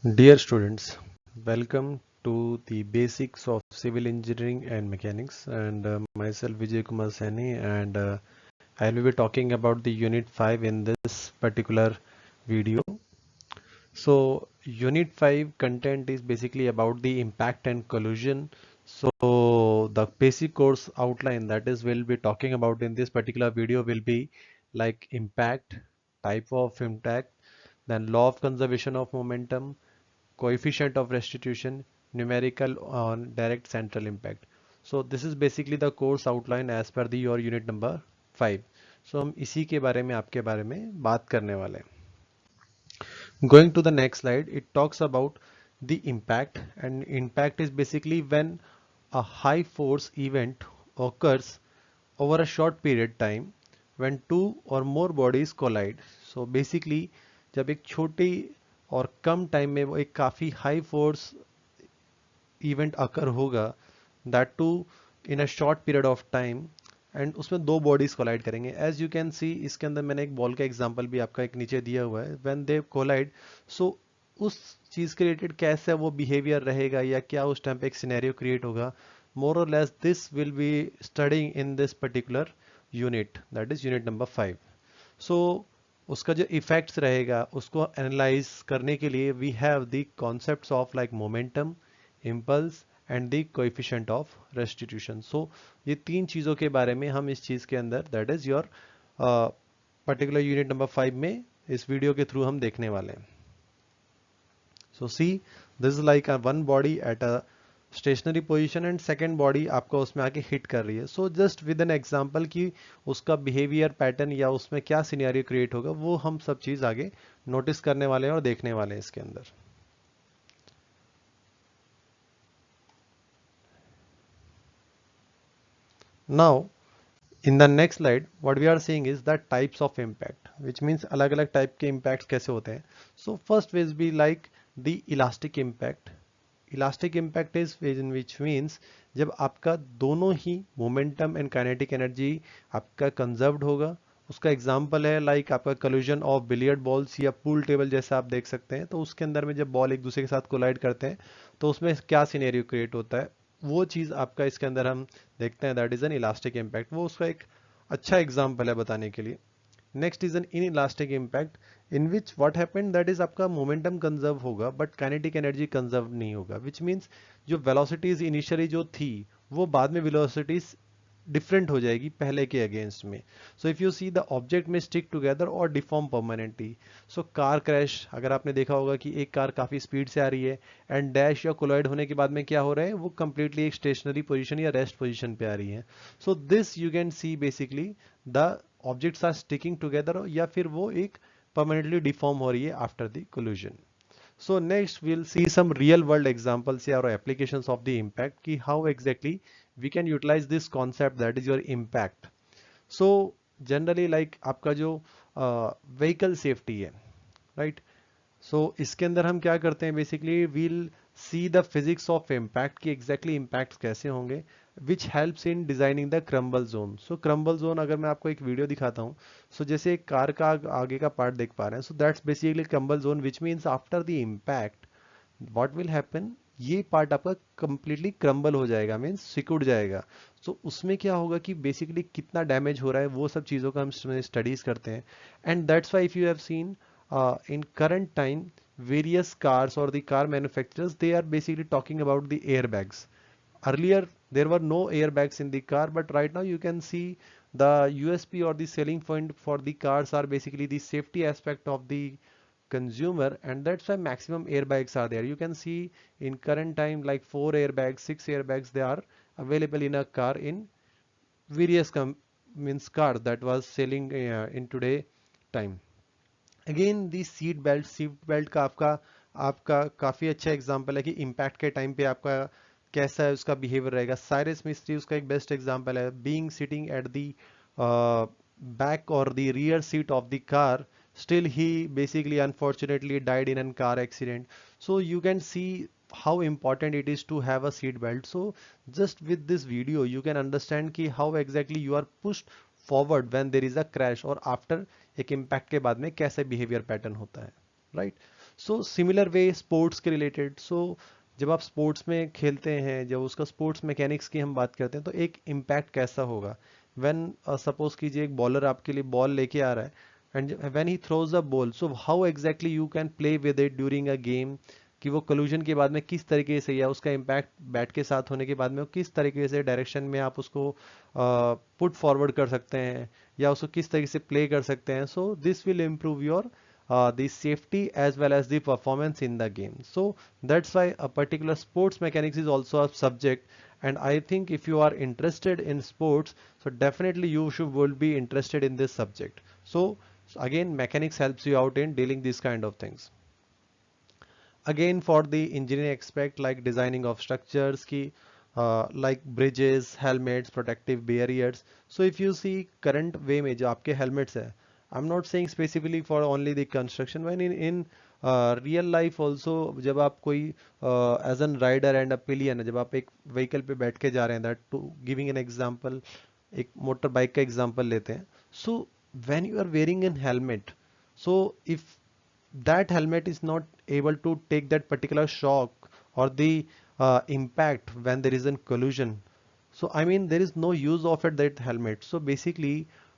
Dear students, welcome to the basics of civil engineering and mechanics and myself Vijay Kumar Saini and I will be talking about the unit 5 in this particular video. So unit 5 content is basically about the impact and collision. So the basic course outline that is we'll be talking about in this particular video will be like impact, type of impact, then law of conservation of momentum, coefficient of restitution, numerical on direct central impact. So this is basically the course outline as per the your unit number 5. So हम इसी के बारे में आपके बारे में बात करने वाले हैं. Going to the next slide, it talks about the impact, and impact is basically when a high force event occurs over a short period time when two or more bodies collide. So basically जब एक छोटी और कम time में वो एक काफ़ी high force event occur होगा that too in a short period of time and उसमें दो बॉडीज कोलाइड करेंगे. एज यू कैन सी इसके अंदर मैंने एक बॉल का एग्जांपल भी आपका एक नीचे दिया हुआ है. व्हेन दे कोलाइड, सो उस चीज के रिलेटेड कैसे वो बिहेवियर रहेगा या क्या उस टाइम पे एक सिनेरियो क्रिएट होगा, मोर और less this will be studying in this particular unit, that is unit number 5. So उसका जो इफेक्ट्स रहेगा उसको एनालाइज करने के लिए we have the concepts of like momentum, impulse and the coefficient of restitution. So ये तीन चीज़ों के बारे में हम इस चीज़ के अंदर that is your particular unit number 5 में इस वीडियो के थ्रू हम देखने वाले हैं. So see this is like one body at a stationary position and second body आपको उसमें आके हिट कर रही है. So just with an example कि उसका बिहेवियर पैटर्न या उसमें क्या सिनेरियो क्रिएट होगा वो हम सब चीज़ आगे नोटिस करने वाले हैं और देखने वाले हैं इसके अंदर. Now, in the next slide, what we are seeing is the types of impact, which means अलग-अलग type के impacts कैसे होते हैं. So first will be like the elastic impact. Elastic impact is in which means जब आपका दोनों ही momentum and kinetic energy आपका conserved होगा. उसका एग्जाम्पल है लाइक आपका collision ऑफ बिलियर्ड बॉल्स या पूल टेबल जैसा आप देख सकते हैं. तो उसके अंदर में जब बॉल एक दूसरे के साथ कोलाइड करते हैं तो उसमें क्या सिनेरियो क्रिएट होता है वो चीज़ आपका इसके अंदर हम देखते हैं. That is an elastic impact. वो उसका एक अच्छा एग्जाम्पल है बताने के लिए. Next is an in elastic impact in which what happened that is आपका मोमेंटम कंजर्व होगा बट काइनेटिक एनर्जी कंजर्व नहीं होगा. विच मीन्स जो वेलोसिटीज इनिशियली जो थी वो बाद में वेलोसिटीज डिफरेंट हो जाएगी पहले के अगेंस्ट में. सो if you see the object में स्टिक टुगेदर और deform permanently. So car crash अगर आपने देखा होगा कि एक कार काफी स्पीड से आ रही है एंड डैश या कोलाइड होने के बाद में क्या हो रहा है वो कंप्लीटली एक स्टेशनरी पोजीशन या रेस्ट पोजीशन पे आ रही है. So this you can see basically the objects are sticking together या फिर वो एक परमानेंटली डिफॉर्म हो रही है after the collision. So next we'll see some real world examples here or applications of the impact ki how exactly we can utilize this concept that is your impact. So generally like आपका जो vehicle safety है, right? सो इसके अंदर हम क्या करते हैं basically we'll see the physics of impact की एग्जैक्टली इम्पैक्ट कैसे होंगे which helps in designing the crumble zone. So crumble zone अगर मैं आपको एक वीडियो दिखाता हूँ सो जैसे एक कार का आगे का पार्ट देख पा रहे हैं. So that's basically crumble zone which means after the impact what will happen ये पार्ट आपका कंप्लीटली क्रम्बल हो जाएगा मीन्स सिकुड़ जाएगा. सो उसमें क्या होगा कि बेसिकली कितना डैमेज हो रहा है वो सब चीज़ों का हम स्टडीज करते हैं. And that's why if you have seen in current time various cars or the car manufacturers they are basically talking about the airbags. Earlier there were no airbags in the car but right now you can see the USP or the selling point for the cars are basically the safety aspect of the consumer and that's why maximum airbags are there. You can see in current time like 4 airbags, 6 airbags they are available in a car in various means cars that was selling in today time. Again the seat belt का आपका आपका काफी अच्छा example है कि impact के time पे आपका कैसा है उसका बिहेवियर रहेगा. साइरस मिस्त्री उसका एक बेस्ट एग्जांपल है. Being sitting at the back और the rear seat of the car still he basically unfortunately died in a car accident. So you can see how important it is to have a seat belt. So just with this video you can understand ki how exactly you are pushed forward when there is a crash और after एक impact के बाद में कैसे behavior pattern होता है, right? So similar way sports के related, सो जब आप स्पोर्ट्स में खेलते हैं, जब उसका स्पोर्ट्स मैकेनिक्स की हम बात करते हैं, तो एक इम्पैक्ट कैसा होगा व्हेन सपोज कीजिए एक बॉलर आपके लिए बॉल लेके आ रहा है and when he throws the ball, so how exactly you can play with it during a game, कि वो कोल्यूजन के बाद में किस तरीके से या उसका इम्पैक्ट बैट के साथ होने के बाद में वो किस तरीके से डायरेक्शन में आप उसको पुट फॉरवर्ड कर सकते हैं या उसको किस तरीके से प्ले कर सकते हैं. So this will improve your the safety as well as the performance in the game. So that's why a particular sports mechanics is also a subject, and I think if you are interested in sports, so definitely you will be interested in this subject. So again, mechanics helps you out in dealing these kind of things. Again, for the engineering aspect like designing of structures की like bridges, helmets, protective barriers. So if you see current way में जो आपके helmets है, I'm not saying specifically for only the construction, when in real life also, जब आप कोई as an rider and a pillion, जब आप एक vehicle पे बैठ के जा रहे हैं, that to giving an example, एक मोटर बाइक का एग्जांपल लेते हैं. So when you are wearing an helmet, so if that helmet is not able to take that particular shock or the impact when there is a collision, so I mean there is no use of it, that helmet. So basically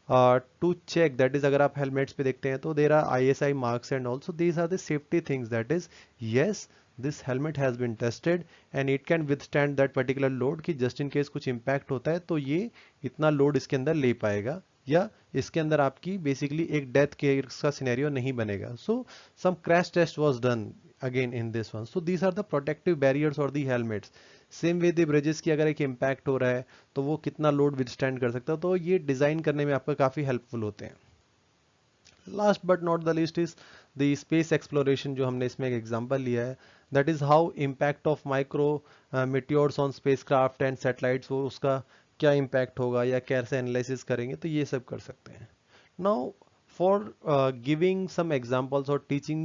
to check, that is अगर आप helmets पे देखते हैं तो there are ISI marks and also these are the safety things, that is yes, this helmet has been tested and it can withstand that particular load, कि just in case कुछ impact होता है तो ये इतना load इसके अंदर ले पाएगा या इसके अंदर आपकी बेसिकली एक डेथ केस का सिनेरियो नहीं बनेगा. So some crash test was done again in this one. So these are the protective barriers और the helmets. Same way the bridges की अगर एक इम्पैक्ट हो रहा है तो वो कितना लोड विदस्टैंड कर सकता है, तो ये डिजाइन करने में आपका काफी हेल्पफुल होते हैं. Last but not the least is the space exploration, जो हमने इसमें एक एग्जांपल लिया है. That is how impact of micro meteors on spacecraft and satellites, वो उसका क्या इम्पैक्ट होगा या कैसे एनालिसिस करेंगे, तो ये सब कर सकते हैं. Now for giving some examples or teaching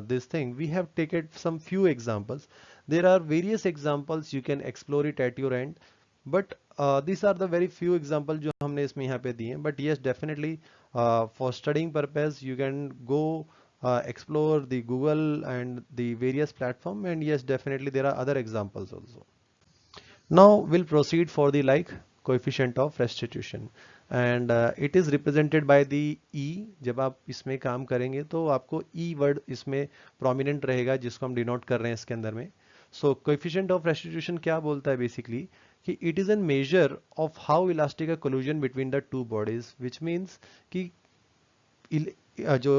this thing, we have taken some few examples. There are various examples, you can explore it at your end, but these are the very few examples जो हमने इसमें यहाँ पे दिए हैं. But yes, definitely for studying purpose you can go explore the Google and the various platform, and yes, definitely there are other examples also. Now we'll proceed for the like coefficient of restitution, and it is represented by the E. जब आप इसमें काम करेंगे तो आपको E word इसमें prominent रहेगा, जिसको हम denote कर रहे हैं इसके अंदर में. So coefficient of restitution क्या बोलता है basically, कि it is a measure of how elastic a collision between the two bodies, which means कि जो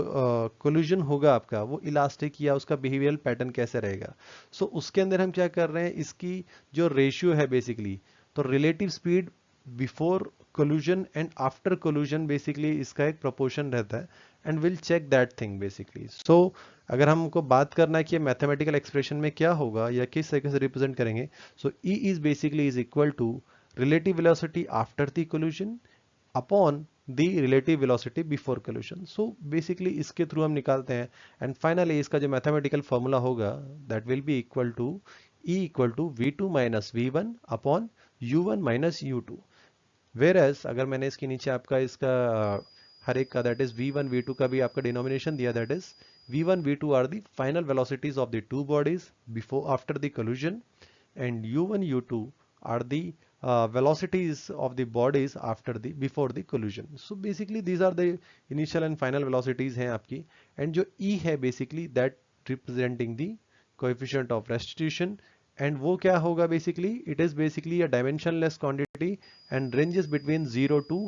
कोल्यूजन होगा आपका वो इलास्टिक या उसका बिहेवियरल पैटर्न कैसे रहेगा. सो उसके अंदर हम क्या कर रहे हैं, इसकी जो रेशियो है बेसिकली, तो relative speed before collision and after collision, basically इसका एक प्रोपोर्शन रहता है, and will check that thing basically. So अगर हमको बात करना है कि मैथमेटिकल एक्सप्रेशन में क्या होगा या किस तरीके से रिप्रेजेंट करेंगे, so E is basically is equal to relative velocity after the collision upon the relative velocity before collision. So basically इसके थ्रू हम निकालते हैं, एंड फाइनली इसका जो मैथमेटिकल फॉर्मूला होगा that will be equal to E equal to V2 minus V1 upon U1 minus U2. Whereas अगर मैंने इसके नीचे आपका इसका हर एक का दैट इज V1 V2 का भी आपका डिनोमिनेशन दिया, that is V1 V2 are the final velocities of the two bodies before after the collision, and U1 U2 are the velocities of the bodies after the before the collision. So basically these are the initial and final velocities हैं आपकी, and जो E है basically that representing the coefficient of restitution, and वो क्या होगा basically, it is basically a dimensionless quantity and ranges between 0 to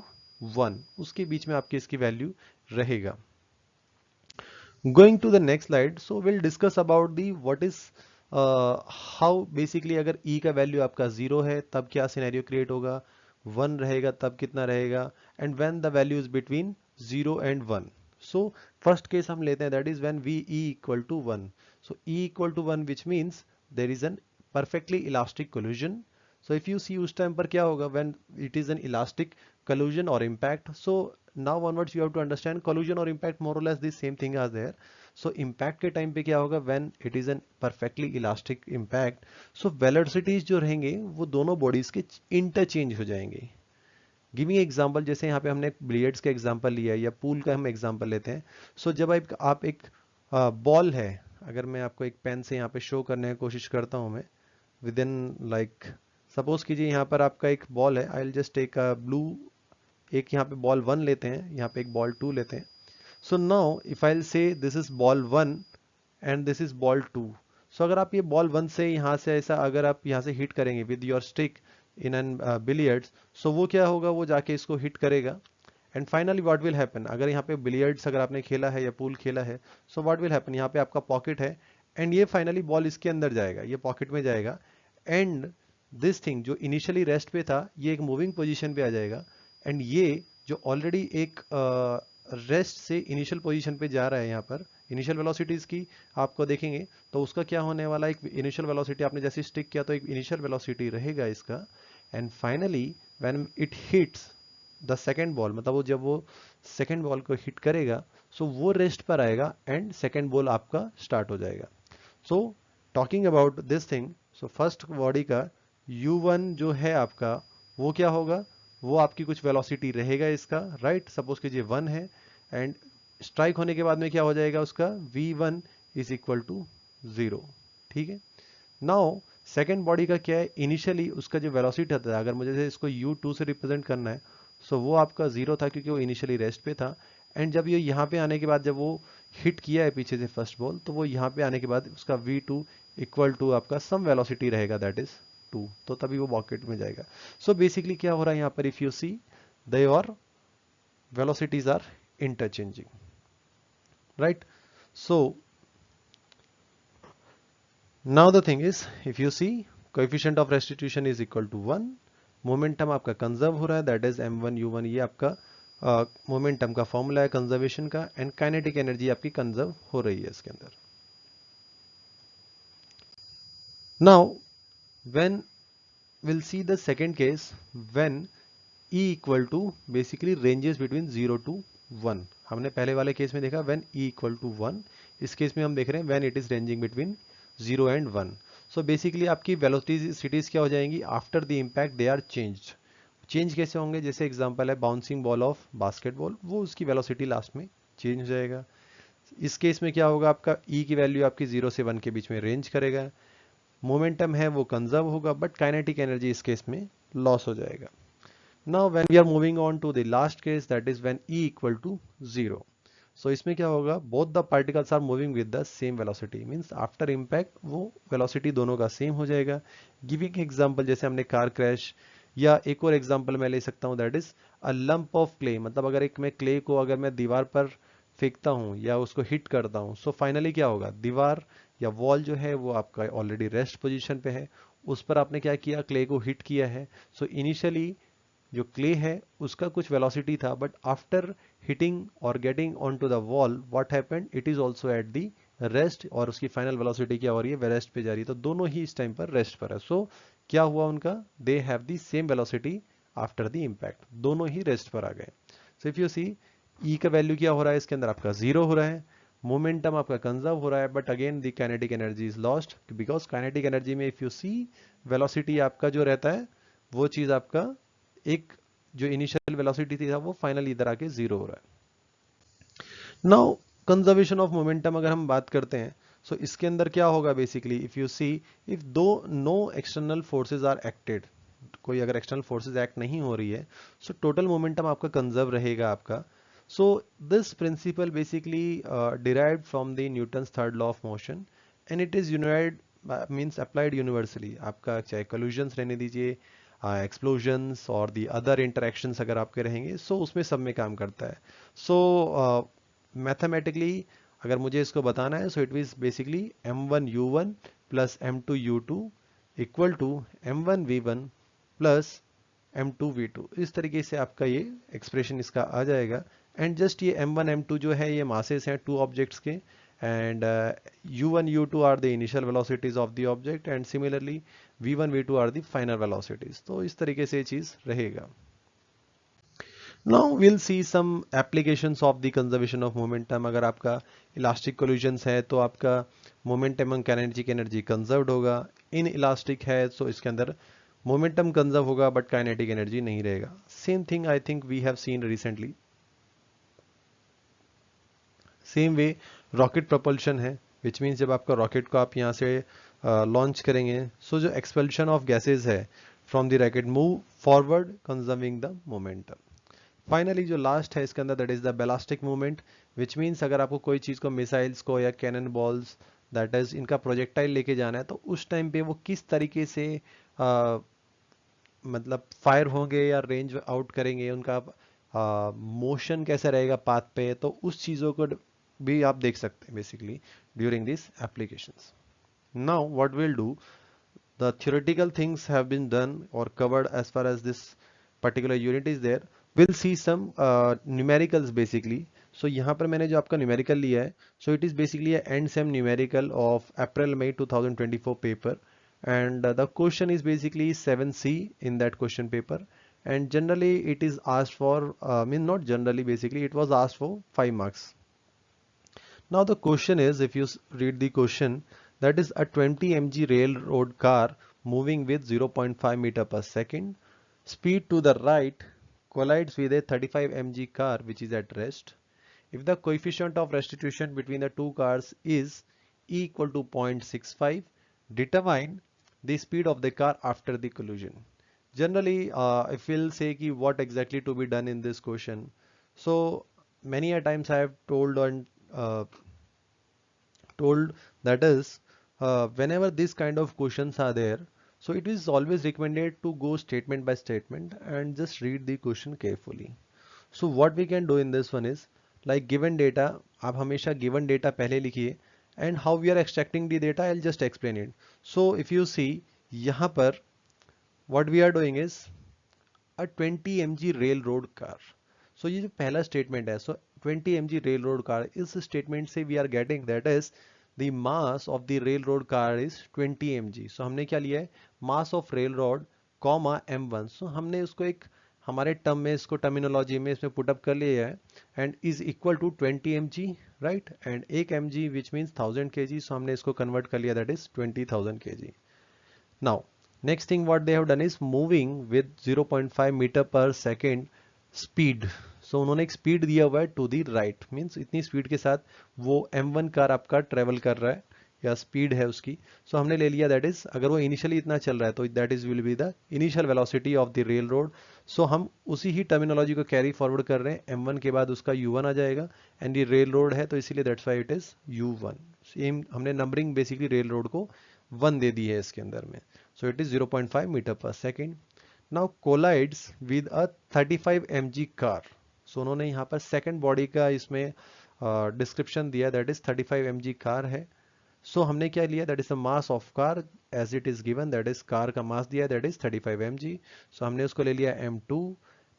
1, उसके बीच में आपकी इसकी वैल्यू रहेगा. Going to the next slide, so we'll discuss about the what is how basically अगर E का वैल्यू आपका 0 है तब क्या सिनेरियो क्रिएट होगा, 1 रहेगा तब कितना रहेगा, and when the value is between 0 and 1. So first case हम लेते हैं, that is when V E equal to 1. So E equal to 1 which means there is an perfectly elastic collision. So if you see उस time पर क्या होगा, when it is an elastic collision or impact. So now onwards you have to understand collision or impact more or less the same thing are there. So impact के time पे क्या होगा, when it is an perfectly elastic impact, so velocities जो रहेंगे वो दोनों bodies के interchange हो जाएंगे. गिविंग एग्जांपल, जैसे यहाँ पे हमने बिलियर्ड्स का एग्जांपल लिया है या पूल का हम एग्जांपल लेते हैं. सो जब आप एक बॉल है अगर मैं आपको एक पेन से यहाँ पे शो करने की कोशिश करता हूँ मैं विद इन लाइक सपोज कीजिए यहाँ पर आपका एक बॉल है, I will just take a blue, एक यहाँ पे बॉल 1 लेते हैं, यहाँ पे एक बॉल 2 लेते हैं. So now if I will say this is ball 1 and this is ball 2. सो अगर आप ये बॉल 1 से यहाँ से ऐसा अगर आप यहाँ से हिट करेंगे with your stick in an billiards, so वो क्या होगा, वो जाके इसको हिट करेगा. And finally what will happen, अगर यहाँ पे बिलियर्ड्स अगर आपने खेला है या पूल खेला है, सो व्हाट विल हैपन, यहाँ पे आपका पॉकेट है एंड ये फाइनली बॉल इसके अंदर जाएगा, ये पॉकेट में जाएगा एंड दिस थिंग जो इनिशियली रेस्ट पे था ये एक मूविंग पोजीशन पे आ जाएगा एंड ये जो ऑलरेडी एक रेस्ट से इनिशियल पोजीशन पे जा रहा है, यहाँ पर इनिशियल वेलोसिटीज की आपको देखेंगे तो उसका क्या होने वाला, एक इनिशियल वेलोसिटी आपने जैसे स्टिक किया तो एक इनिशियल वेलोसिटी रहेगा इसका and finally when it hits the second ball, मतलब वो जब वो सेकेंड बॉल को हिट करेगा सो वो रेस्ट पर आएगा एंड सेकेंड बॉल आपका स्टार्ट हो जाएगा. So talking about this thing, so first body का u1 जो है आपका वो क्या होगा, वो आपकी कुछ वेलोसिटी रहेगा इसका, राइट. सपोज कीजिए 1 है एंड स्ट्राइक होने के बाद में क्या हो जाएगा उसका v1 इज इक्वल टू 0. ठीक है. नाउ सेकेंड बॉडी का क्या है, इनिशियली उसका जो वेलोसिटी था, अगर मुझे इसको u2 से रिप्रेजेंट करना है सो वो आपका 0 था क्योंकि वो इनिशियली रेस्ट पे था एंड जब ये यहाँ पे आने के बाद जब वो हिट किया है पीछे से फर्स्ट बॉल तो वो यहाँ पे आने के बाद उसका v2 इक्वल टू आपका सम वेलोसिटी रहेगा दैट इज 2, तो तभी वो पॉकेट में जाएगा. सो बेसिकली क्या हो रहा है यहाँ पर, if you see their velocities are interchanging, right. So now the thing is if you see coefficient of restitution is equal to 1, momentum आपका कंजर्व हो रहा है दैट इज m1 u1, ये आपका मोमेंटम का फॉर्मूला है कंजर्वेशन का and kinetic energy आपकी कंजर्व हो रही है इसके अंदर. Now when we'll see the second case when E equal to basically ranges between 0 to 1. हमने पहले वाले केस में देखा when E equal to 1, इस केस में हम देख रहे हैं when it is ranging between 0 and 1. So basically आपकी velocities क्या हो जाएंगी, after the impact they are changed. Change कैसे होंगे, जैसे एग्जांपल है बाउंसिंग बॉल ऑफ बास्केटबॉल, वो उसकी वेलोसिटी लास्ट में चेंज हो जाएगा. इस केस में क्या होगा, आपका E की वैल्यू आपकी 0 से 1 के बीच में रेंज करेगा, मोमेंटम है वो कंजर्व होगा बट काइनेटिक एनर्जी इस केस में लॉस हो जाएगा. Now when we are moving on to the last case that is when E equal to 0. So इसमें क्या होगा, both the particles are moving with the same velocity, means after impact वो velocity दोनों का same हो जाएगा. Giving example जैसे हमने कार क्रैश, या एक और एग्जांपल मैं ले सकता हूं that is a lump of clay, मतलब अगर एक मैं क्ले को अगर मैं दीवार पर फेंकता हूं या उसको हिट करता हूं सो फाइनली क्या होगा, दीवार या वॉल जो है वो आपका ऑलरेडी रेस्ट पोजीशन पे है, उस पर आपने क्या किया, क्ले को हिट किया है. सो इनिशियली जो क्ले है उसका कुछ वेलोसिटी था बट आफ्टर हिटिंग और getting on to the wall what happened, it is also at the rest और उसकी फाइनल वेलोसिटी क्या हो रही है, रेस्ट पे जा रही है, तो दोनों ही इस टाइम पर रेस्ट पर है. सो क्या हुआ उनका, they have the same velocity after the impact, दोनों ही रेस्ट पर आ गए. सो इफ यू सी ई का वैल्यू क्या हो रहा है इसके अंदर, आपका 0 हो रहा है, मोमेंटम आपका कंजर्व हो रहा है but again the kinetic energy is lost because kinetic energy में इफ यू सी वेलोसिटी आपका जो रहता है वो चीज आपका एक जो इनिशियल वेलोसिटी थी वो फाइनली इधर आके 0 हो रहा है. नाउ कंजर्वेशन ऑफ मोमेंटम अगर हम बात करते हैं सो इसके अंदर क्या होगा, basically if you see if though no external forces are acted, कोई अगर एक्सटर्नल फोर्सेज एक्ट नहीं हो रही है सो टोटल मोमेंटम आपका कंजर्व रहेगा आपका. So this principle basically derived from the Newton's third law of motion and it is means applied universally. आपका चाहे collisions रहने दीजिए, explosions और the other interactions अगर आपके रहेंगे so उसमें सब में काम करता है. So mathematically अगर मुझे इसको बताना है so it is basically m1 u1 plus m2 u2 equal to m1 v1 plus m2 v2. इस तरीके से आपका ये एक्सप्रेशन इसका आ जाएगा एंड जस्ट ये m1 m2 जो है ये मासेस हैं टू ऑब्जेक्ट्स के and u1 u2 are the initial velocities of the object and similarly v1 v2 are the final velocities. तो इस तरीके से ये चीज रहेगा. Now will see some applications of the conservation of momentum. अगर आपका इलास्टिक कोल्यूजन्स है तो आपका momentum and kinetic energy conserved होगा. इन इलास्टिक है तो इसके अंदर मोमेंटम कंजर्व होगा बट काइनेटिक एनर्जी नहीं रहेगा. Same thing I think we have seen recently. Same way rocket propulsion है, विच मीन्स जब आपका रॉकेट को आप यहाँ से लॉन्च करेंगे, सो जो एक्सपल्शन ऑफ गैसेज है from the rocket move forward conserving the momentum. Finally जो लास्ट है इसके अंदर that is the ballistic movement, which means अगर आपको कोई चीज़ को मिसाइल्स को या कैनन बॉल्स दैट इज इनका प्रोजेक्टाइल लेके जाना है, तो उस टाइम पे वो किस तरीके से मतलब फायर होंगे या रेंज आउट करेंगे, उनका मोशन कैसे रहेगा पाथ पे, तो उस चीज़ों को भी आप देख सकते हैं basically during this applications. Now what will do, the theoretical things have been done or covered as far as this particular unit is there. We'll see some numericals basically. So यहाँ पर मैंने जो आपका numerical लिया है, so it is basically a end sem numerical of April-May 2024 paper, and the question is basically 7C in that question paper, and generally it is asked for, not generally, basically it was asked for 5 marks. Now the question is, if you read the question, that is a 20 mg railroad car moving with 0.5 meter per second, speed to the right, collides with a 35 mg car which is at rest. If the coefficient of restitution between the two cars is E equal to 0.65, determine the speed of the car after the collision. Generally, if we'll say ki what exactly to be done in this question. So many a times I have told that is whenever this kind of questions are there, so it is always recommended to go statement by statement and just read the question carefully. So what we can do in this one is like given data, आप हमेशा given data पहले लिखिए, and how we are extracting the data I'll just explain it. So if you see यहाँ पर what we are doing is a 20 mg railroad car. So ये जो पहला statement है, so 20 mg railroad car, इस statement से we are getting that is the mass of the railroad car is 20 mg. So हमने क्या लिया है, mass of railroad comma m1. So हमने उसको एक हमारे टर्म में, इसको टर्मिनोलॉजी में इसमें पुट अप कर लिया है, and is equal to 20 mg, right, and 1 mg which means 1000 kg. So हमने इसको कन्वर्ट कर लिया, that is 20,000 kg. Now, next thing what they have done is moving with 0.5 meter per second speed. So उन्होंने एक speed दिया हुआ है to the right, means इतनी स्पीड के साथ वो M1 कार आपका ट्रेवल कर रहा है या स्पीड है उसकी. सो हमने ले लिया दैट इज, अगर वो इनिशियली इतना चल रहा है तो that is will be the initial velocity of the rail road. So हम उसी ही टर्मिनोलॉजी को कैरी फॉरवर्ड कर रहे हैं. M1 के बाद उसका U1 आ जाएगा, एंड ये रेल रोड है तो इसीलिए that's why it is U1. Same हमने नंबरिंग बेसिकली रेल रोड को 1 दे दी है इसके अंदर में. So it is 0.5 meter per second. Now collides with a 35 mg car. So उन्होंने यहाँ पर सेकंड बॉडी का इसमें डिस्क्रिप्शन दिया, दैट इज 35 mg कार है. सो हमने क्या लिया, that is the mass of car as it is given, that is car का मास दिया दैट इज 35 mg. सो हमने उसको ले लिया m2.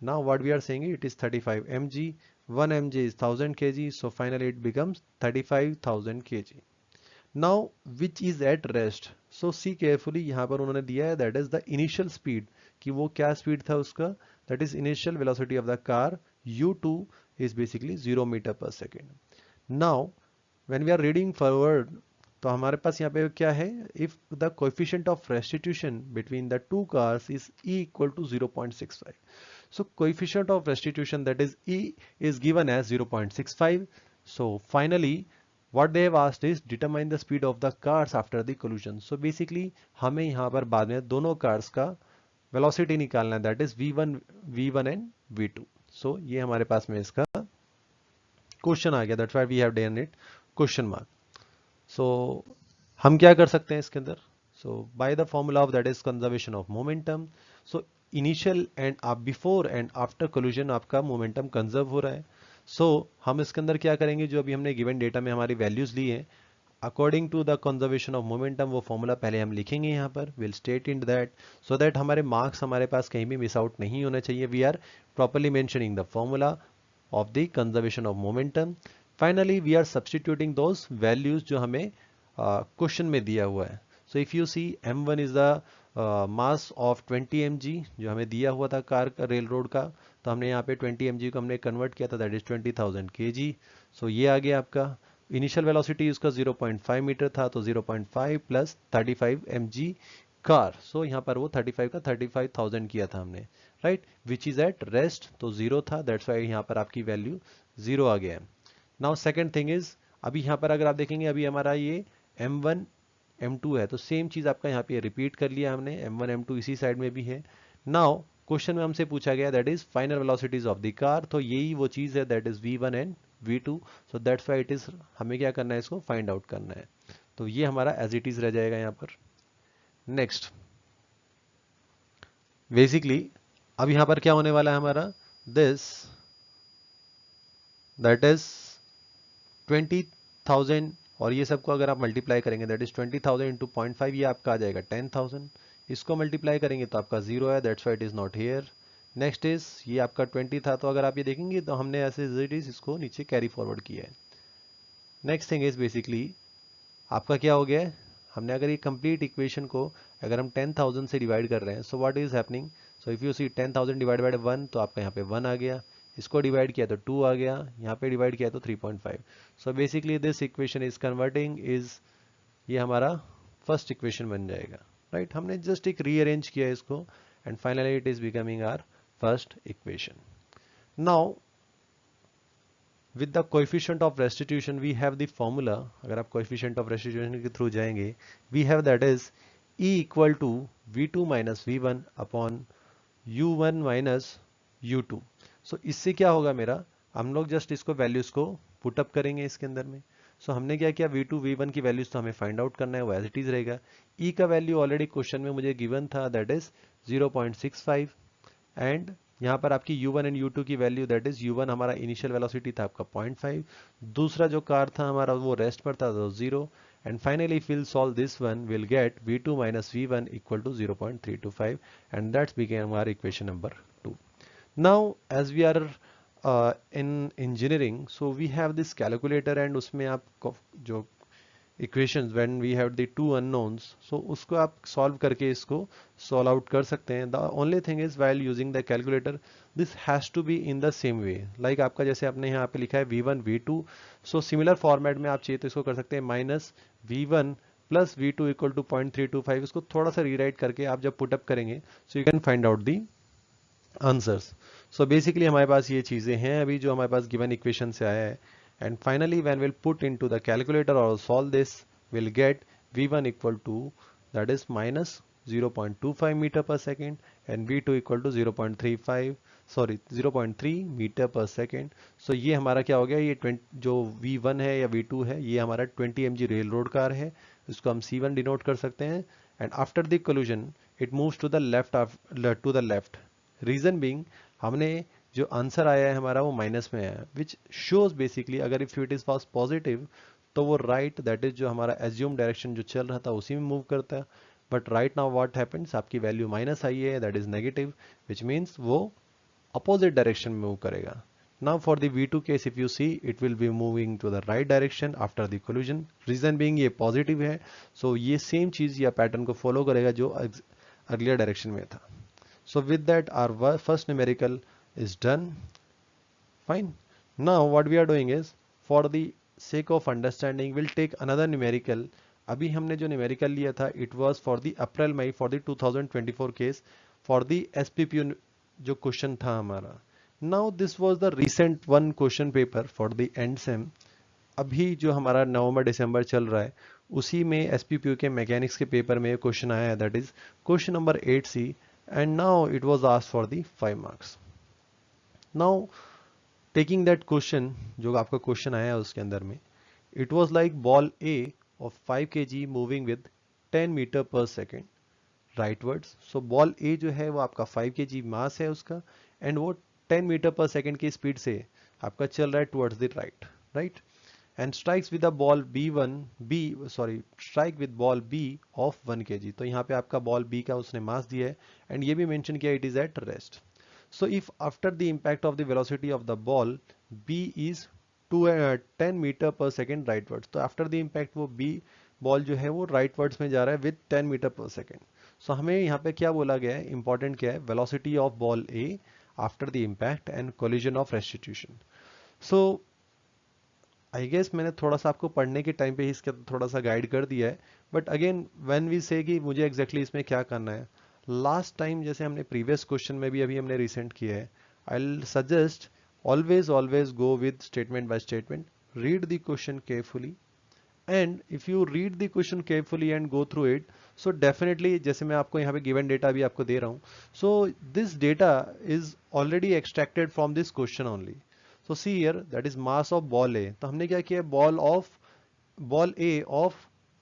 Now what we are saying, it is 35 mg, 1 mg is 1000 kg, so finally it becomes 35,000 kg. Now which is at rest. So see carefully, यहाँ पर उन्होंने दिया है that is the initial speed, कि वो क्या स्पीड था उसका, that is initial velocity of the car, u2 is basically 0 meter per second. Now when we are reading forward, तो हमारे पास यहाँ पे क्या है, if the coefficient of restitution between the two cars is E equal to 0.65. So coefficient of restitution, that is E, is given as 0.65. So finally what they have asked is determine the speed of the cars after the collision. So basically हमें यहाँ पर बाद में दोनों cars का velocity निकालना है, that is V1 and V2. So ये हमारे पास में इसका क्वेश्चन आ गया, that's why we have done it question mark. So हम क्या कर सकते हैं इसके अंदर, so by the formula of that is conservation of momentum. So initial and before and after collision आपका momentum conserve हो रहा है. सो हम इसके अंदर क्या करेंगे, जो अभी हमने गिवन डेटा में हमारी वैल्यूज ली है, according to the conservation of momentum, वो फॉर्मूला पहले हम लिखेंगे यहाँ पर, will state in that, so that हमारे मार्क्स हमारे पास कहीं भी मिस आउट नहीं होना चाहिए. We are properly mentioning the formula of the conservation of momentum. Finally we are substituting those values जो हमें क्वेश्चन में दिया हुआ है. So if you see m1 is the mass of 20 mg जो हमें दिया हुआ था कार का, रेल रोड का, तो हमने यहाँ पे 20 mg को हमने कन्वर्ट किया था, दैट इज 20,000 kg. सो ये आ गया आपका. इनिशियल वेलोसिटी उसका 0.5 मीटर था, तो 0.5 प्लस 35 mg कार. सो यहाँ पर वो 35 का 35,000 किया था हमने, right, which is at rest, तो 0 था, दैट्स वाई यहाँ पर आपकी वैल्यू 0 आ गया है. नाउ सेकेंड थिंग इज अभी यहाँ पर अगर आप देखेंगे अभी हमारा ये m1 m2 है, तो सेम चीज आपका यहाँ पे रिपीट कर लिया हमने, m1 m2 इसी साइड में भी है। नाउ क्वेश्चन में हमसे पूछा गया that is final velocities of the car, तो यही वो चीज है that is v1 and v2, so that's why it is, हमें क्या करना है, इसको फाइंड आउट करना है। तो ये हमारा एज इट इज रह जाएगा यहाँ पर। नेक्स्ट बेसिकली अब यहाँ पर क्या होने वाला है हमारा, दिस दैट इज 20,000 और ये सबको अगर आप मल्टीप्लाई करेंगे दैट इज 20,000 इंटू 0.5, ये आपका आ जाएगा 10,000। इसको मल्टीप्लाई करेंगे तो आपका 0 है, that's why it is not here. Next is ये आपका 20 था, तो अगर आप ये देखेंगे तो हमने ऐसे इसको नीचे कैरी फॉरवर्ड किया है। नेक्स्ट थिंग इज बेसिकली आपका क्या हो गया है, हमने अगर ये कंप्लीट इक्वेशन को अगर हम 10,000 से डिवाइड कर रहे हैं, so what is happening, so if you see 10,000 divide by 1, तो आपका यहाँ पे 1 आ गया, इसको डिवाइड किया तो 2 आ गया, यहाँ पे डिवाइड किया तो 3.5। So basically this equation is converting is, ये हमारा फर्स्ट इक्वेशन बन जाएगा, राइट। हमने जस्ट एक रीअरेंज किया इसको and finally it is becoming our first equation. Now with the coefficient of restitution we have the formula, अगर आप coefficient of restitution के थ्रू जाएंगे, we have that is E equal to V2 minus V1 upon U1 minus U2। so इससे क्या होगा मेरा, हम लोग जस्ट इसको वैल्यूज को पुट अप करेंगे इसके अंदर में। सो हमने क्या किया, V2 V1 की वैल्यूज तो हमें फाइंड आउट करना है, वो एज इट इज रहेगा। E का वैल्यू ऑलरेडी क्वेश्चन में मुझे गिवन था दैट इज 0.65 एंड यहाँ पर आपकी U1 एंड U2 की वैल्यू दैट इज U1 हमारा इनिशियल वेलोसिटी था आपका 0.5, दूसरा जो कार था हमारा वो रेस्ट पर था तो 0, and finally if will solve this one will get V2 minus V1 equal to 0.325 and that's became our equation number 2. Now as we are in engineering, so we have this calculator and उसमें आप जो equations when we have the two unknowns, so उसको आप solve करके इसको solve out कर सकते हैं। The only thing is while using the calculator this has to be in the same way, like आपका जैसे आपने यहाँ पे लिखा है V1 V2, so similar format में आप चाहिए तो इसको कर सकते हैं minus V1 plus V2 equal to 0.325, इसको थोड़ा सा रीराइट करके आप जब पुटअप करेंगे so you can find out the answers. So basically हमारे पास ये चीज़ें हैं अभी जो हमारे पास गिवन इक्वेशन से आया है, and finally when we'll put into the calculator or solve this we'll get V1 equal to that is minus 0.25 meter per second and V2 equal to 0.35 sorry 0.3 meter per second। so ये हमारा क्या हो गया, ये 20 जो V1 है या V2 है ये हमारा 20 mg रेल रोड कार है, इसको हम C1 डिनोट कर सकते हैं। And after the collision it moves to the left, reason being हमने जो आंसर आया है हमारा वो माइनस में आया है, विच शोज बेसिकली अगर if it is was positive तो वो राइट दैट इज जो हमारा एज्यूम डायरेक्शन जो चल रहा था उसी में मूव करता है, but right now what happens, आपकी वैल्यू माइनस आई है that is negative, which means वो अपोजिट डायरेक्शन में मूव करेगा। Now for the V2 case if you see it will be moving to the right direction after the collision, reason being ये positive है, so ये same चीज या pattern को follow करेगा जो अर्लियर डायरेक्शन में था। So with that our first numerical is done. Fine. Now what we are doing is for the sake of understanding we'll take another numerical. अभी हमने जो numerical लिया था it was for the April May for the 2024 case for the SPPU जो question था हमारा। Now this was the recent one question paper for the end sem। अभी जो हमारा नवंबर दिसंबर चल रहा है उसी में SPPU के मैकेनिक्स के पेपर में क्वेश्चन आया है that is question number 8C and now it was asked for the 5 marks। now taking that question जो आपका क्वेश्चन आया है उसके अंदर में it was like ball A of 5 kg moving with 10 meter per second rightwards। so ball A जो है वो आपका 5 kg मास है उसका एंड वो 10 मीटर पर सेकेंड की स्पीड से आपका चल रहा है towards the right and strikes with a ball strike with ball B of 1 kg। तो यहाँ पे आपका बॉल B का उसने मास दिया है एंड ये भी मेंशन किया it is at rest. So if after the impact of the velocity of the ball B is 10 metre per second rightwards, तो आफ्टर द इम्पैक्ट वो B बॉल जो है वो राइटवर्ड्स में जा रहा है with 10 metre per second. So हमें यहाँ पे क्या बोला गया है, इंपॉर्टेंट क्या है, velocity of ball A after the impact and collision of restitution. So I guess मैंने थोड़ा सा आपको पढ़ने के टाइम पे ही इसका थोड़ा सा गाइड कर दिया है, बट अगेन व्हेन वी से कि मुझे एग्जैक्टली इसमें क्या करना है, लास्ट टाइम जैसे हमने प्रीवियस क्वेश्चन में भी अभी हमने रिसेंट किया है, I will suggest always go with statement by statement, read the question carefully, and if you read the question carefully and go through it, so definitely जैसे मैं आपको यहाँ पे given data भी आपको दे रहा हूँ, so this data is already extracted from this question only. So see here, that is mass of ball A. तो हमने क्या किया, ball A of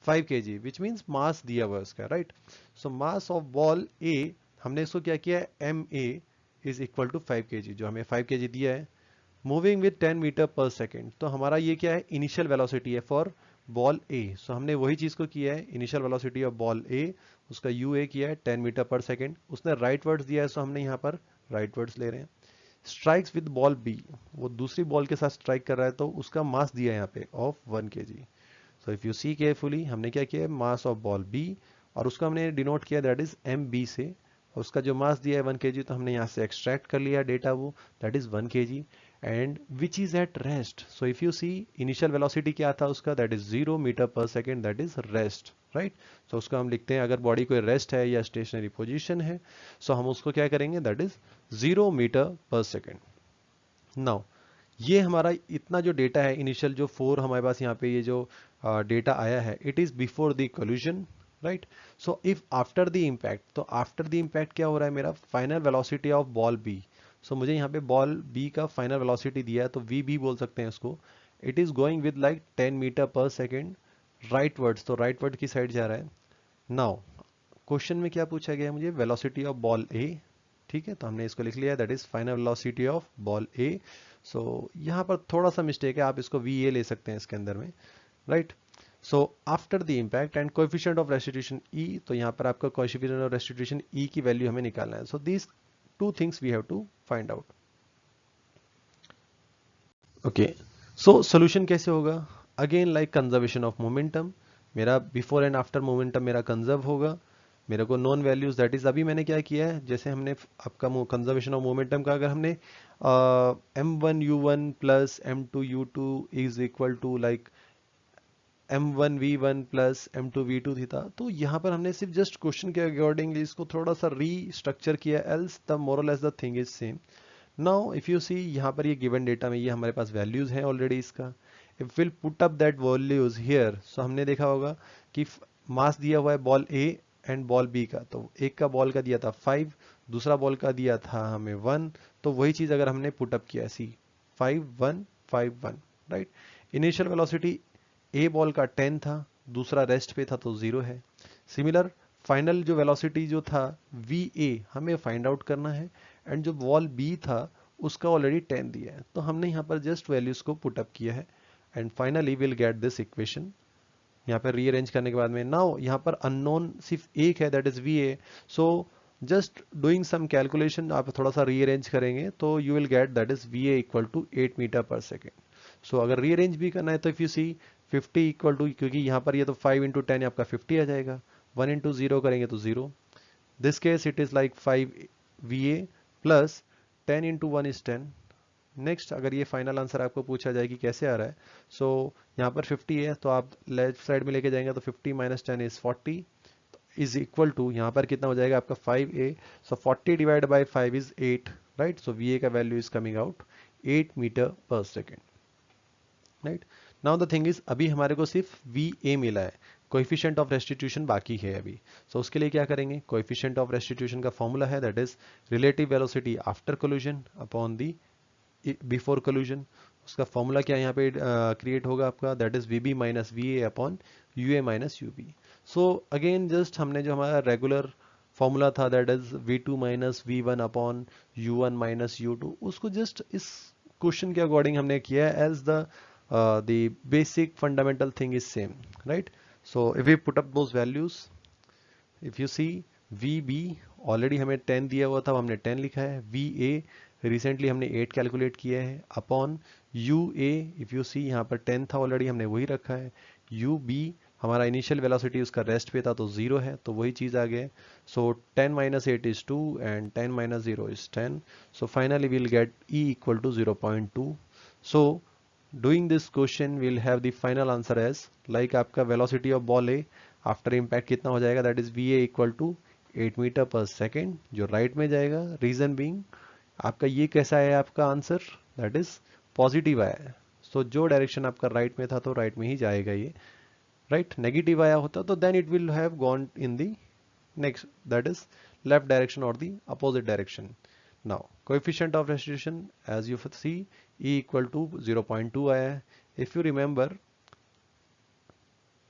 5 kg, which means mass दिया हुआ है उसका, right? So mass of ball A, हमने इसको क्या किया, MA is equal to 5 kg, जो हमें 5 kg दिया है, moving with 10 metre per second. तो हमारा ये क्या है, इनिशियल वेलोसिटी है फॉर बॉल ए। सो हमने वही चीज को किया है, इनिशियल वेलोसिटी ऑफ बॉल ए, उसका यू ए किया है 10 मीटर पर सेकेंड। उसने राइट वर्ड्स दिया है, सो हमने यहाँ पर राइट वर्ड्स ले रहे हैं। स्ट्राइक्स विद बॉल बी, वो दूसरी बॉल के साथ स्ट्राइक कर रहा है, तो उसका मास दिया है यहाँ पे of 1 kg। So if you see carefully, हमने क्या किया है, मास ऑफ बॉल बी, और उसका हमने डिनोट किया दैट इज एम बी से, उसका जो मास दिया है 1 kg, तो हमने यहाँ से एक्सट्रैक्ट कर लिया डेटा वो, that is 1 kg, and which is at rest. So if you see initial velocity क्या था उसका, that is 0 metre per second, that is rest, right? So उसको हम लिखते हैं, अगर बॉडी कोई रेस्ट है या स्टेशनरी पोजीशन है, so हम उसको क्या करेंगे, that is 0 metre per second. Now ये हमारा इतना जो डेटा है इनिशियल, जो 4 हमारे पास यहाँ पे ये जो डेटा आया है, it is before the collision, right? So if after the impact, तो आफ्टर द इम्पैक्ट क्या हो रहा है, मेरा final velocity of ball B. So मुझे यहाँ पे बॉल बी का फाइनल वेलोसिटी दिया है, तो वी बी बोल सकते हैं उसको। It is going with like 10 metre per second rightwards, तो राइट वर्ड की साइड जा रहा है। नाउ क्वेश्चन में क्या पूछा गया है मुझे, वेलोसिटी ऑफ बॉल ए, ठीक है, तो हमने इसको लिख लिया है, that is final velocity of ball A. So यहाँ पर थोड़ा सा मिस्टेक है, आप इसको वी ए ले सकते हैं इसके अंदर में, right? So after the impact and coefficient of restitution E, तो यहाँ पर आपका कोएफिशिएंट ऑफ रेस्टिट्यूशन ई की वैल्यू हमें निकालना है। So these two things we have to find out. Okay, so solution कैसे होगा, again like conservation of momentum, मेरा बिफोर एंड आफ्टर मोमेंटम मेरा कंजर्व होगा, मेरे को नॉन वैल्यूज, दैट इज अभी मैंने क्या किया है, जैसे हमने आपका कंजर्वेशन ऑफ मोमेंटम का, अगर हमने m1u1 plus m2u2 is equal to like m1v1 plus m2v2 थी था, तो यहाँ पर हमने सिर्फ जस्ट क्वेश्चन के अकॉर्डिंगली इसको थोड़ा सा रीस्ट्रक्चर किया, else the more less the thing is same. Now if you see यहाँ पर ये गिवन डेटा में ये हमारे पास वैल्यूज हैं ऑलरेडी इसका, if will put up that values here, so हमने देखा होगा कि मास दिया हुआ है ball A and ball B का, तो एक का बॉल का दिया था 5, दूसरा बॉल का दिया था हमें 1, तो वही चीज अगर हमने पुटअप किया, सी 5 1 5 1, राइट? इनिशियल वेलोसिटी ए बॉल का 10 था, दूसरा रेस्ट पे था तो 0 है। सिमिलर फाइनल जो वेलोसिटी जो था वी ए हमें फाइंड आउट करना है, एंड जो बॉल बी था उसका ऑलरेडी 10 दिया है, तो हमने यहाँ पर जस्ट वैल्यूज को पुटअप किया है, and finally will get this equation. यहाँ पर रीअरेंज करने के बाद में, नाउ यहाँ पर अननोन सिर्फ एक है, that is we A. So just doing some calculation, आप थोड़ा सा रीअरेंज करेंगे तो you will get that is we A equal to 8 metre per second. So अगर रीअरेंज भी करना है तो if you see 50 equal to, क्योंकि यहाँ पर ये तो 5 इंटू 10 आपका 50 आ जाएगा, 1 इंटू 0 करेंगे तो 0, this case it is like 5 V A plus 10 into 1 is 10। Next अगर ये फाइनल आंसर आपको पूछा जाए कि कैसे आ रहा है, सो यहाँ पर 50 है, तो आप लेफ्ट साइड में लेके जाएंगे तो 50 minus 10 is 40 is equal to, यहाँ पर कितना हो जाएगा आपका 5a, so 40 divide by 5 is 8, right? So va का value is coming out 8 metre per second, right? Now the thing is, अभी हमारे को सिर्फ va मिला है, कोएफिशिएंट ऑफ रेस्टिट्यूशन बाकी है अभी। सो उसके लिए क्या करेंगे, कोएफिशिएंट ऑफ रेस्टिट्यूशन का फॉर्मूला है that is relative velocity after collision upon the before collision. उसका फॉर्मूला क्या यहाँ पे क्रिएट होगा आपका, that is V B minus V A upon you A minus U B. So again just हमने जो हमारा रेगुलर फॉर्मूला था that is V two minus V one upon U one minus U two, उसको just इस question के according हमने किया है, as the basic fundamental thing is same, right? So if we put up those values, if you see V B already हमें 10 दिया हुआ था, हमने 10 लिखा है, वी ए रिसेंटली हमने 8 कैलकुलेट किया है upon you A, if you see यहाँ पर 10 था ऑलरेडी हमने वही रखा है, यू बी हमारा इनिशियल वेलोसिटी उसका रेस्ट पे था तो 0 है, तो वही चीज आ गया। So 10 minus 8 is 2 and 10 minus 0 is 10, so finally will get E equal to 0.2। So doing this question will have the final answer as like आपका velocity of ball A after impact कितना हो जाएगा, that is we A equal to 8 metre per second, जो right में जाएगा। Reason being आपका ये कैसा है आपका आंसर, दैट इज पॉजिटिव आया है। सो जो डायरेक्शन आपका राइट में था तो राइट में ही जाएगा ये, राइट। नेगेटिव आया होता तो then it will have gone in the next, that is left direction और the opposite direction. Now coefficient of restitution as you see E equal to 0.2 आया है। इफ यू रिमेंबर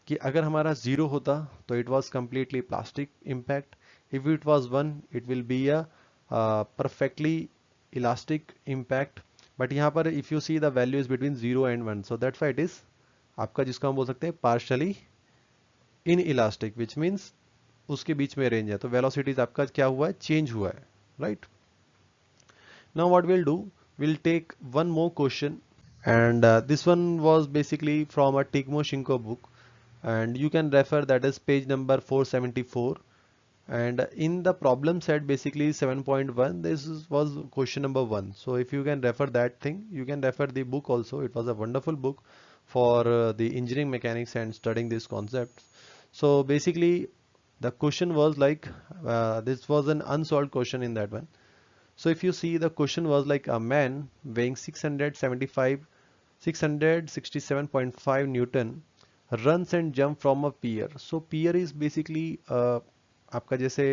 कि अगर हमारा 0 होता तो it was completely plastic impact, if it was 1 it will be a perfectly elastic impact, but यहाँ पर if you see the value is between 0 and 1, so that's why it is आपका, जिसको हम बोल सकते हैं partially in elastic, which means उसके बीच में रेंज है, तो वेलोसिटीज आपका क्या हुआ है, चेंज हुआ है, right. Now what will do, will take one more question, and this one was basically from a Tikmoshenko book, and you can refer, that is page number 474, and in the problem set basically 7.1 was question number 1, so if you can refer that thing, you can refer the book also. It was a wonderful book for the engineering mechanics and studying these concepts. So basically the question was like this was an unsolved question in that one. So if you see, the question was like a man weighing 667.5 Newton runs and jump from a pier. So pier is basically आपका जैसे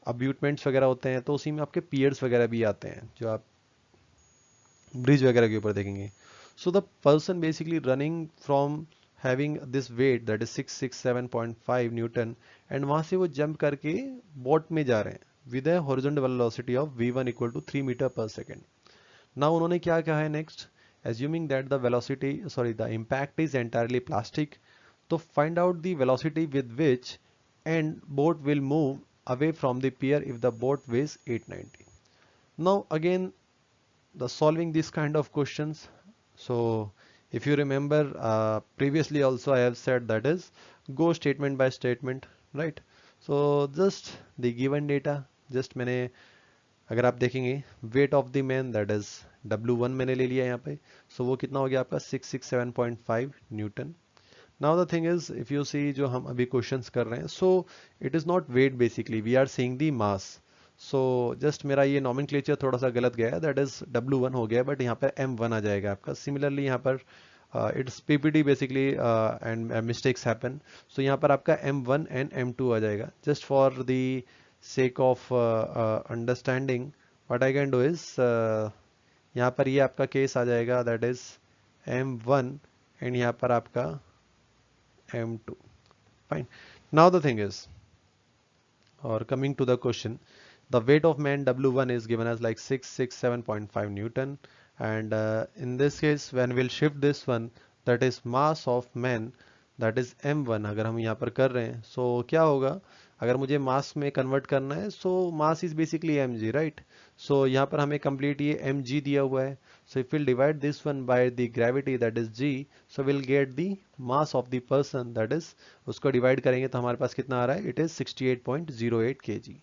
अब्यूटमेंट्स वगैरह होते हैं तो उसी में आपके piers वगैरह भी आते हैं जो आप ब्रिज वगैरह के ऊपर देखेंगे. So the person basically running from having this weight that is 667.5 newton, and वहां से वो जंप करके बोट में जा रहे हैं with a horizontal velocity of v1 equal to 3 metre per second. Now उन्होंने क्या कहा है next, assuming that the velocity, sorry, the impact is entirely plastic, तो find out the velocity with which and boat will move away from the pier if the boat weighs 890. Now again the solving this kind of questions, so if you remember previously also I have said that is go statement by statement, right. So just the given data, just मैंने अगर आप देखेंगे weight of the man that is W1 मैंने ले लिया यहाँ पे, सो वो कितना हो गया आपका 667.5 newton. Now the thing is if you see जो हम अभी क्वेश्चंस कर रहे हैं, so it is not weight, basically we are seeing the mass. So just मेरा ये नॉमेनक्लेचर थोड़ा सा गलत गया है, दैट इज W1 हो गया, बट यहाँ पर M1 आ जाएगा आपका. सिमिलरली यहाँ पर it's PPT basically and mistakes happen, so यहाँ पर आपका M1 एंड M2 आ जाएगा. Just for the sake of understanding what I can do is यहाँ पर ये आपका केस आ जाएगा दैट इज M1 एंड यहाँ पर आपका M2. Fine. Now the thing is, और coming to the question, the weight of man W1 is given as like 667.5 Newton, and in this case when we'll shift this one, that is mass of man, that is M1 अगर हम यहाँ पर कर रहे हैं, so क्या होगा, अगर मुझे मास में कन्वर्ट करना है, so mass is basically mg, right. So यहाँ पर हमें कंप्लीट ये mg दिया हुआ है, so if will divide this one by the gravity that is g, so will get the mass of the person, that is उसको divide करेंगे तो हमारे पास कितना आ रहा है, इट इज 68.08 kg.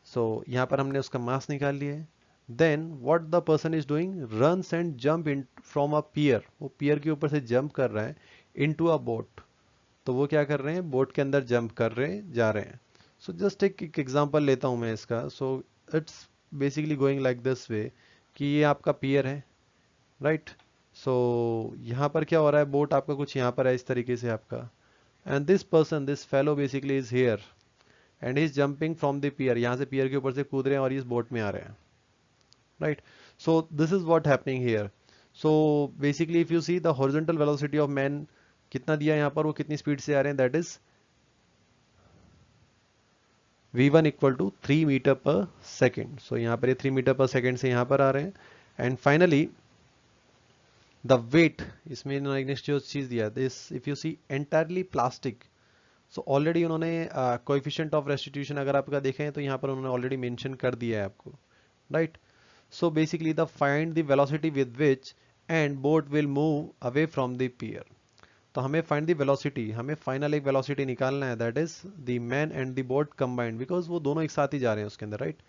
सो यहाँ पर हमने उसका मास निकाल लिया है. Then what the person is doing, runs and jump in from a pier, वो पियर के ऊपर से जंप कर रहा है इनटू अ बोट. तो वो क्या कर रहे हैं, बोट के अंदर जंप कर रहे जा रहे हैं. सो जस्ट एक एग्जांपल लेता हूं मैं इसका. So it's basically going like this way कि ये आपका पियर है, राइट. सो यहाँ पर क्या हो रहा है, बोट आपका कुछ यहाँ पर है इस तरीके से आपका, and this person, this fellow basically is here and is jumping from the pier, यहाँ से पियर के ऊपर से कूद रहे हैं और इस बोट में आ रहे हैं, right. So this is what happening here. So basically if you see the horizontal velocity of man कितना दिया यहाँ पर, वो कितनी स्पीड से आ रहे हैं, that is v1 equal to 3 metre per second. So यहाँ पर ये 3 मीटर पर सेकेंड से यहाँ पर आ रहे हैं. एंड फाइनली द वेट, इसमें नेक्स्ट जो चीज दिया this, if you see entirely plastic, so already उन्होंने कोएफिशिएंट ऑफ रेस्टिट्यूशन अगर आपका देखें तो यहाँ पर उन्होंने ऑलरेडी मेंशन कर दिया है आपको, right. So basically the find the velocity with which and boat will move away from the pier. तो हमें फाइंड द वेलोसिटी, हमें फाइनल एक वेलोसिटी निकालना है, that is the man and the boat combined, because वो दोनों एक साथ ही जा रहे हैं उसके अंदर, राइट.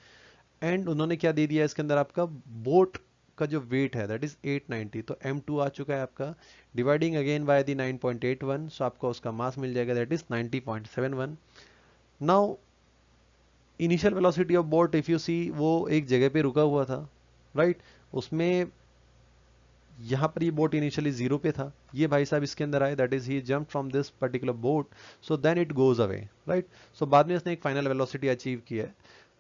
एंड उन्होंने क्या दे दिया इसके अंदर, आपका बोट का जो वेट है दैट इज 890, तो M2 आ चुका है आपका. Dividing again by the 9.81, so आपको उसका मास मिल जाएगा that is 90.71. Now initial velocity of boat, if you see वो एक जगह पे रुका हुआ था, राइट. उसमें यहाँ पर ये बोट इनिशियली जीरो पे था, ये भाई साहब इसके अंदर आए, that is he jump from this particular boat, so then it goes away, right. So बाद में इसने एक फाइनल वेलोसिटी अचीव की है।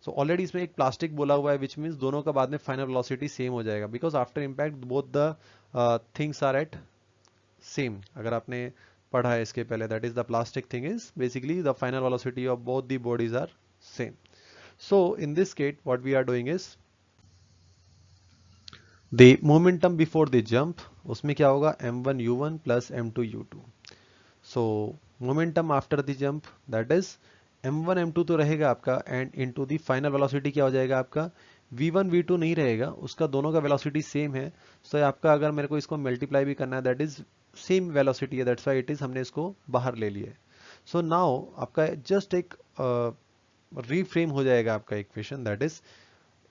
सो ऑलरेडी इसमें एक प्लास्टिक बोला हुआ है, विच मीन्स दोनों का बाद में फाइनल वेलोसिटी सेम हो जाएगा, because after impact both the things are at same. अगर आपने पढ़ा है इसके पहले, that is the plastic thing is basically the final velocity of both the bodies are same. So in this case what we are doing is the momentum before the jump, उसमें क्या होगा m1u1 plus m2u2। So momentum after the jump that is m1 m2 तो रहेगा आपका, and into the final velocity क्या हो जाएगा आपका v1 v2 नहीं रहेगा, उसका दोनों का वेलोसिटी सेम है। सो आपका अगर मेरे को इसको मल्टीप्लाई भी करना है, दैट इज सेम वेलोसिटी है, दैट्स व्हाई इट इज, हमने इसको बाहर ले लिया है। सो नाउ आपका जस्ट एक रीफ्रेम हो जाएगा आपका equation, that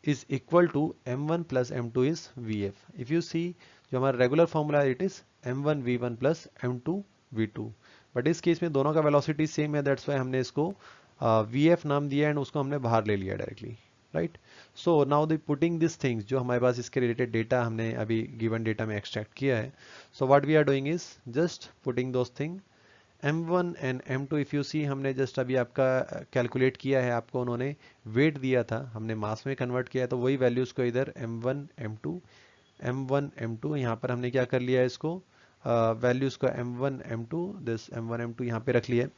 is equal to m1 plus m2 is vf। If you see जो हमारा रेगुलर फॉर्मूला है, it is m1 v1 plus m2 v2, but इस केस में दोनों का वेलोसिटी सेम है, दैट्स व्हाई हमने इसको vf नाम दिया एंड उसको हमने बाहर ले लिया directly, right. So now the putting this things, जो हमारे पास इसके रिलेटेड डेटा हमने अभी गिवन डेटा में एक्सट्रैक्ट किया है, so what we are doing is just putting those thing m1 and m2। If you see हमने जस्ट अभी आपका कैलकुलेट किया है, आपको उन्होंने वेट दिया था, हमने मास में कन्वर्ट किया है, तो वही वैल्यूज को इधर m1 m2 m2 यहाँ पर हमने क्या कर लिया है, इसको वैल्यूज को m1 m2 this m1 m2 यहाँ पे रख लिया है।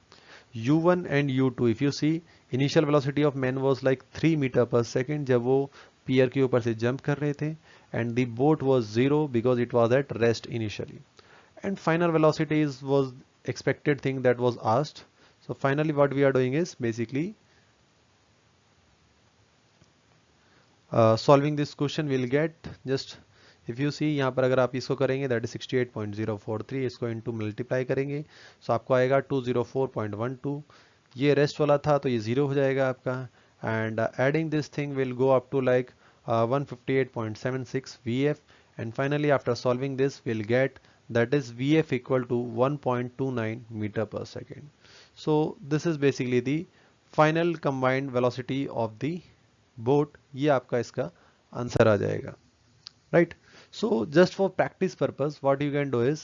u1 and u2 if you see initial velocity of man was like 3 metre per second जब वो पियर के ऊपर से जंप कर रहे थे, and the boat was zero because it was at rest initially, and final velocities was expected thing that was asked. So finally what we are doing is basically solving this question, we'll get just, if you see यहाँ पर अगर आप इसको करेंगे that is 68.043, इसको into multiply करेंगे, so आपको आएगा 204.12, ये रेस्ट वाला था तो ये जीरो हो जाएगा आपका, and adding this thing will go up to like 158.76 vf, and finally after solving this we'll get that is vf equal to 1.29 meter per second. So this is basically the final combined velocity of the boat, ये आपका इसका answer आ जाएगा, right. So just for practice purpose what you can do is,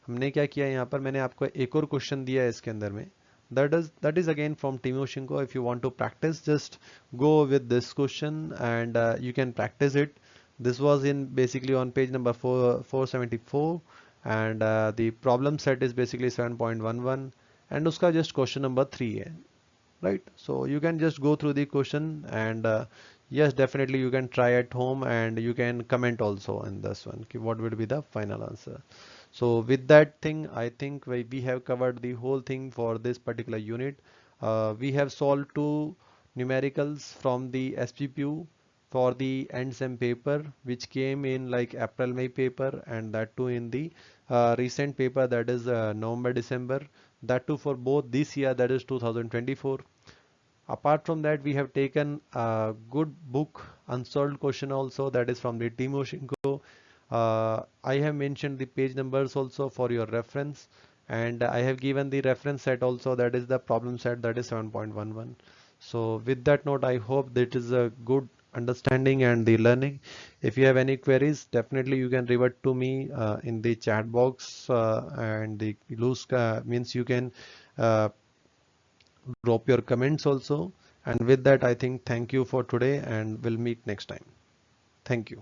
हमने क्या किया यहाँ पर, मैंने आपको एक और क्वेश्चन दिया है इसके अंदर में, that is again from Timoshenko. If you want to practice, just go with this question and you can practice it. This was in basically on page number 474, and the problem set is basically 7.11, and uska just question number 3 hai, right? So you can just go through the question, and yes, definitely you can try at home, and you can comment also in this one what would be the final answer. So with that thing, I think we have covered the whole thing for this particular unit. We have solved two numericals from the SPPU for the end sem paper, which came in like April May paper, and that too in the recent paper, that is November December, that too for both this year, that is 2024. Apart from that, we have taken a good book unsolved question also, that is from the Timoshenko. I have mentioned the page numbers also for your reference, and I have given the reference set also, that is the problem set, that is 7.11. So with that note, I hope that is a good understanding and the learning. If you have any queries, definitely you can revert to me in the chat box, and the loose means you can uh, drop your comments also. And with that, I think thank you for today, and we'll meet next time. Thank you.